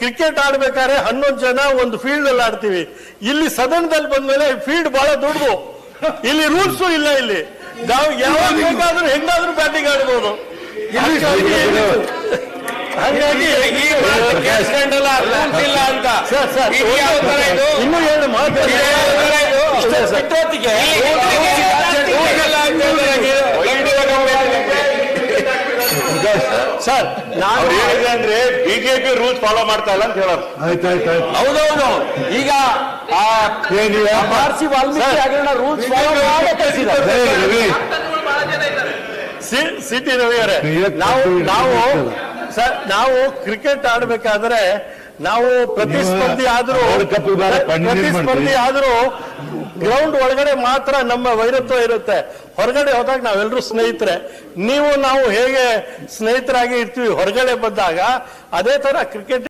Cricket ಆಡ್ಬೇಕಾದ್ರೆ 11 ಜನ ಒಂದು field ಅಲ್ಲಿ ಆಡ್ತೀವಿ. ಇಲ್ಲಿ ಸದನದಲ್ಲಿ ಬಂದ್ಮೇಲೆ ಫೀಲ್ಡ್ ಬಹಳ ದೊಡ್ಡದು, ಇಲ್ಲಿ ರೂಲ್ಸ್ ಇಲ್ಲ. ಇಲ್ಲಿ ನಾವು ಯಾವಾಗ ಬೇಕಾದ್ರೂ ಹೆಂಗಾದ್ರೂ ಬ್ಯಾಟಿಂಗ್ ಆಡ್ಬೋದು. ಹಾಗಾಗಿ ಇಲ್ಲ ಅಂತ ಇನ್ನೂ ಏನು ಸರ್ ನಾನು ಹೇಳಿದೆ ಅಂದ್ರೆ ಬಿಜೆಪಿ ರೂಲ್ಸ್ ಫಾಲೋ ಮಾಡ್ತಾ ಇಲ್ಲ ಅಂತ ಹೇಳೋದು. ಹೌದೌದು. ಈಗ ಮಹರ್ಷಿ ವಾಲ್ಮೀಕಿ ಹಗರಣ ರೂಲ್ಸ್ ಫಾಲೋ ಸಿಟಿ ರವಿ ಅವರೇ, ನಾವು ಕ್ರಿಕೆಟ್ ಆಡ್ಬೇಕಾದ್ರೆ ನಾವು ಪ್ರತಿಸ್ಪರ್ಧಿ ಆದ್ರೂ ಗ್ರೌಂಡ್ ಒಳಗಡೆ ಮಾತ್ರ ನಮ್ಮ ವೈರತ್ವ ಇರುತ್ತೆ. ಹೊರಗಡೆ ಹೋದಾಗ ನಾವೆಲ್ಲರೂ ಸ್ನೇಹಿತರೆ. ನಾವು ಹೇಗೆ ಸ್ನೇಹಿತರಾಗಿ ಇರ್ತೀವಿ ಹೊರಗಡೆ ಬಂದಾಗ, ಅದೇ ತರ ಕ್ರಿಕೆಟ್